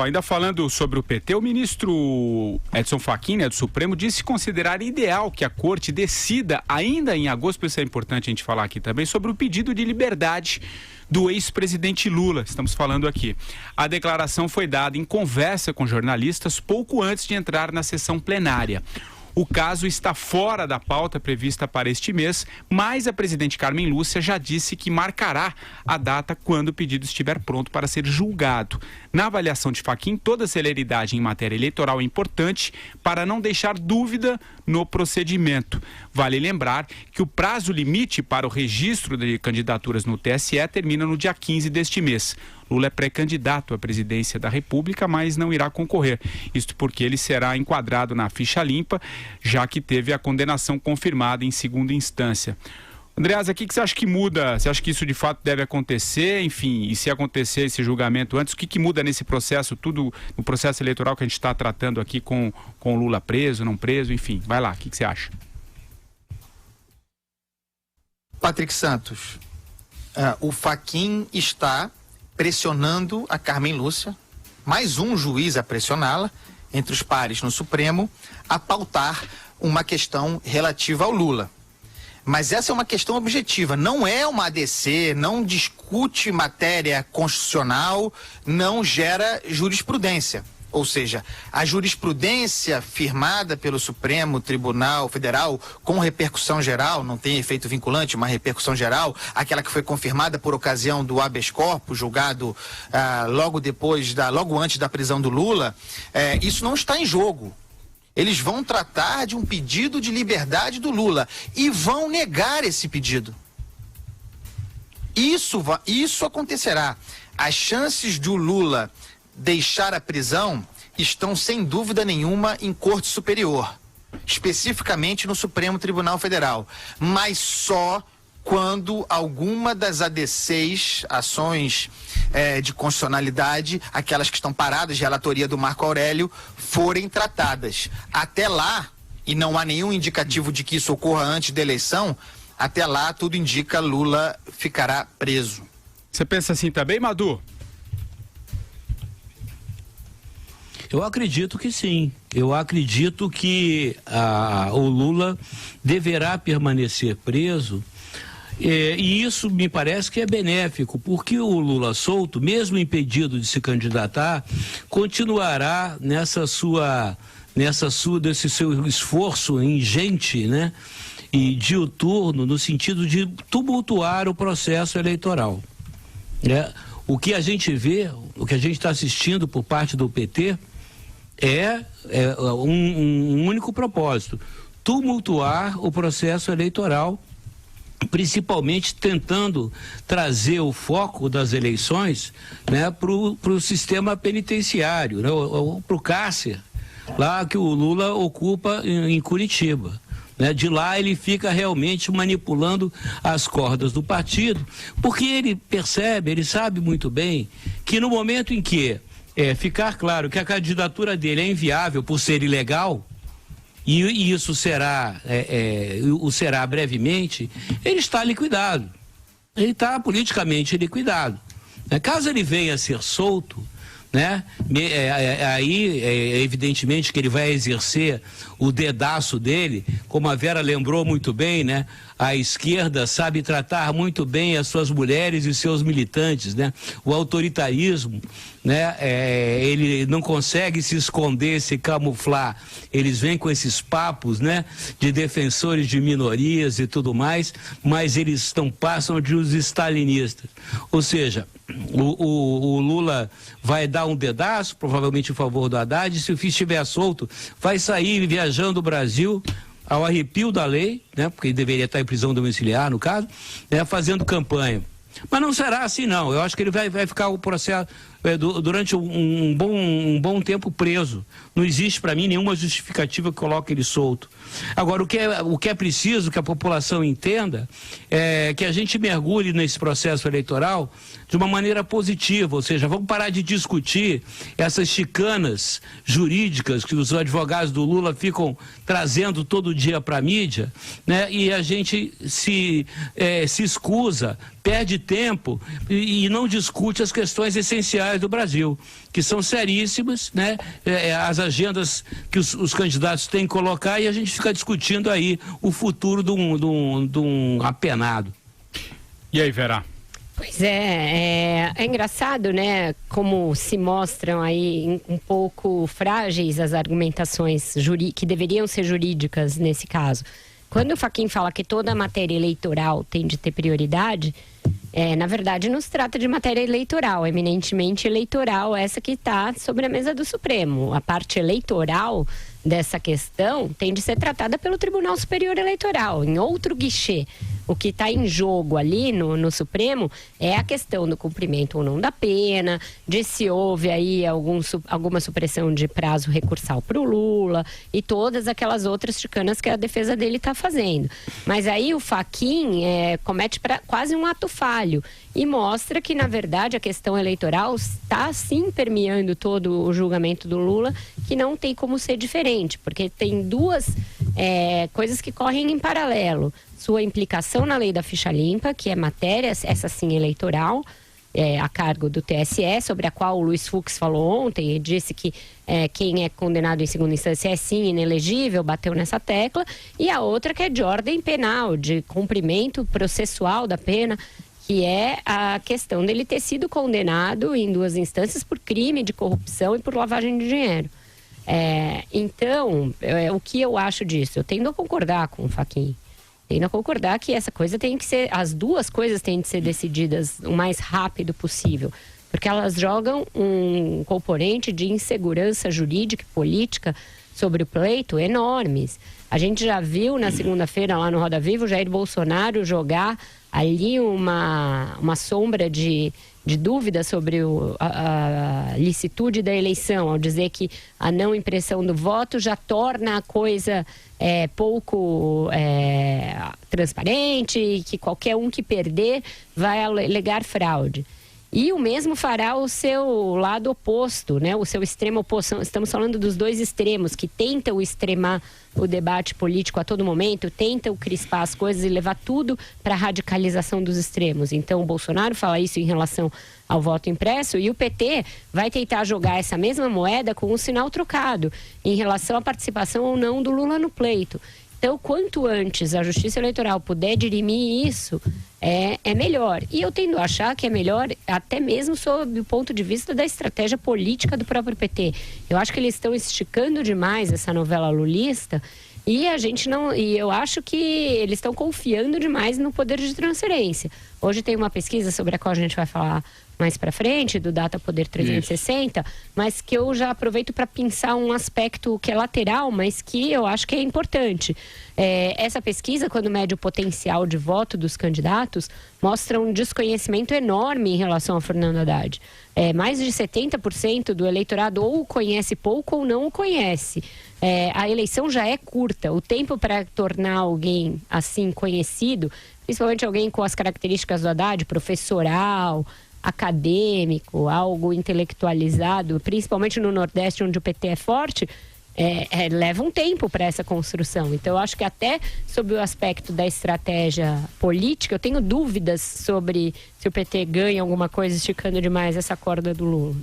Ainda falando sobre o PT, o ministro Edson Fachin, do Supremo, disse considerar ideal que a corte decida ainda em agosto, por isso é importante a gente falar aqui também, sobre o pedido de liberdade do ex-presidente Lula. Estamos falando aqui. A declaração foi dada em conversa com jornalistas pouco antes de entrar na sessão plenária. O caso está fora da pauta prevista para este mês, mas a presidente Carmen Lúcia já disse que marcará a data quando o pedido estiver pronto para ser julgado. Na avaliação de Fachin, toda celeridade em matéria eleitoral é importante para não deixar dúvida no procedimento. Vale lembrar que o prazo limite para o registro de candidaturas no TSE termina no dia 15 deste mês. Lula é pré-candidato à presidência da República, mas não irá concorrer. Isto porque ele será enquadrado na ficha limpa, já que teve a condenação confirmada em segunda instância. Andreasa, o que você acha que muda? Você acha que isso de fato deve acontecer? Enfim, e se acontecer esse julgamento antes, o que muda nesse processo, tudo no processo eleitoral que a gente está tratando aqui com Lula preso, não preso, enfim. Vai lá, o que você acha? Patrick Santos, o Fachin está pressionando a Carmen Lúcia, mais um juiz a pressioná-la, entre os pares no Supremo, a pautar uma questão relativa ao Lula. Mas essa é uma questão objetiva, não é uma ADC, não discute matéria constitucional, não gera jurisprudência. Ou seja, a jurisprudência firmada pelo Supremo Tribunal Federal com repercussão geral, não tem efeito vinculante, uma repercussão geral, aquela que foi confirmada por ocasião do habeas corpus, julgado logo antes da prisão do Lula, isso não está em jogo. Eles vão tratar de um pedido de liberdade do Lula e vão negar esse pedido. Isso acontecerá. As chances do Lula deixar a prisão estão sem dúvida nenhuma em corte superior, especificamente no Supremo Tribunal Federal, mas só quando alguma das ADCs, ações de constitucionalidade, aquelas que estão paradas de relatoria do Marco Aurélio, forem tratadas. Até lá, e não há nenhum indicativo de que isso ocorra antes da eleição, até lá tudo indica Lula ficará preso. Você pensa assim também, Madu? Eu acredito que sim. Eu acredito que o Lula deverá permanecer preso. E isso me parece que é benéfico, porque o Lula solto, mesmo impedido de se candidatar, continuará desse seu esforço ingente, né, e diuturno, no sentido de tumultuar o processo eleitoral. O que a gente vê, o que a gente está assistindo por parte do PT é um único propósito: tumultuar o processo eleitoral, principalmente tentando trazer o foco das eleições, né, para o sistema penitenciário, né, para o cárcere, lá que o Lula ocupa em Curitiba. Né? De lá ele fica realmente manipulando as cordas do partido, porque ele sabe muito bem que no momento em que ficar claro que a candidatura dele é inviável por ser ilegal, e isso será brevemente, ele está liquidado. Ele está politicamente liquidado. Caso ele venha a ser solto, né, aí evidentemente que ele vai exercer o dedaço dele, como a Vera lembrou muito bem, né? A esquerda sabe tratar muito bem as suas mulheres e seus militantes, né? O autoritarismo, né? Ele não consegue se esconder, se camuflar. Eles vêm com esses papos, né, de defensores de minorias e tudo mais, mas eles não passam de os stalinistas. Ou seja, o Lula vai dar um dedaço, provavelmente em favor do Haddad, e se o filho estiver solto, vai sair viajando o Brasil ao arrepio da lei, né, porque ele deveria estar em prisão domiciliar, no caso, né, fazendo campanha. Mas não será assim, não. Eu acho que ele vai ficar o processo durante um bom tempo preso. Não existe para mim nenhuma justificativa que coloque ele solto. Agora, o que é preciso que a população entenda é que a gente mergulhe nesse processo eleitoral de uma maneira positiva, ou seja, vamos parar de discutir essas chicanas jurídicas que os advogados do Lula ficam trazendo todo dia para a mídia, né? E a gente se escusa, perde tempo e não discute as questões essenciais eleitorais do Brasil, que são seríssimas, né? As agendas que os candidatos têm que colocar, e a gente fica discutindo aí o futuro de um apenado. E aí, Vera? Pois é engraçado, né, como se mostram aí um pouco frágeis as argumentações que deveriam ser jurídicas nesse caso. Quando o Fachin fala que toda a matéria eleitoral tem de ter prioridade, na verdade não se trata de matéria eleitoral, eminentemente eleitoral, essa que está sobre a mesa do Supremo. A parte eleitoral dessa questão tem de ser tratada pelo Tribunal Superior Eleitoral, em outro guichê. O que está em jogo ali no Supremo é a questão do cumprimento ou não da pena, de se houve aí alguma supressão de prazo recursal para o Lula e todas aquelas outras chicanas que a defesa dele está fazendo. Mas aí o Fachin comete quase um ato falho e mostra que, na verdade, a questão eleitoral está sim permeando todo o julgamento do Lula, que não tem como ser diferente, porque tem duas coisas que correm em paralelo. Sua implicação na lei da ficha limpa, que é matéria, essa sim eleitoral, a cargo do TSE, sobre a qual o Luiz Fux falou ontem e disse que quem é condenado em segunda instância é sim inelegível, bateu nessa tecla, e a outra que é de ordem penal, de cumprimento processual da pena, que é a questão dele ter sido condenado em 2 instâncias por crime de corrupção e por lavagem de dinheiro. Então, o que eu acho disso? Eu tendo a concordar com o Fachin. Tendo a concordar que essa coisa tem que ser, as duas coisas têm de ser decididas o mais rápido possível, porque elas jogam um componente de insegurança jurídica e política sobre o pleito enormes. A gente já viu na segunda-feira lá no Roda Viva o Jair Bolsonaro jogar ali uma sombra de dúvida sobre a licitude da eleição, ao dizer que a não impressão do voto já torna a coisa pouco transparente e que qualquer um que perder vai alegar fraude. E o mesmo fará o seu lado oposto, né? O seu extremo oposto. Estamos falando dos dois extremos que tentam extremar o debate político a todo momento, tentam crispar as coisas e levar tudo para a radicalização dos extremos. Então o Bolsonaro fala isso em relação ao voto impresso e o PT vai tentar jogar essa mesma moeda com um sinal trocado em relação à participação ou não do Lula no pleito. Então, quanto antes a Justiça Eleitoral puder dirimir isso, é melhor. E eu tendo a achar que é melhor até mesmo sob o ponto de vista da estratégia política do próprio PT. Eu acho que eles estão esticando demais essa novela lulista e eu acho que eles estão confiando demais no poder de transferência. Hoje tem uma pesquisa sobre a qual a gente vai falar mais para frente, do Data Poder 360, mas que eu já aproveito para pensar um aspecto que é lateral, mas que eu acho que é importante. Essa pesquisa, quando mede o potencial de voto dos candidatos, mostra um desconhecimento enorme em relação a Fernando Haddad. Mais de 70% do eleitorado ou o conhece pouco ou não o conhece. A eleição já é curta, o tempo para tornar alguém assim conhecido, principalmente alguém com as características do Haddad, professoral, acadêmico, algo intelectualizado, principalmente no Nordeste, onde o PT é forte, leva um tempo para essa construção. Então, eu acho que até sob o aspecto da estratégia política, eu tenho dúvidas sobre se o PT ganha alguma coisa esticando demais essa corda do Lula.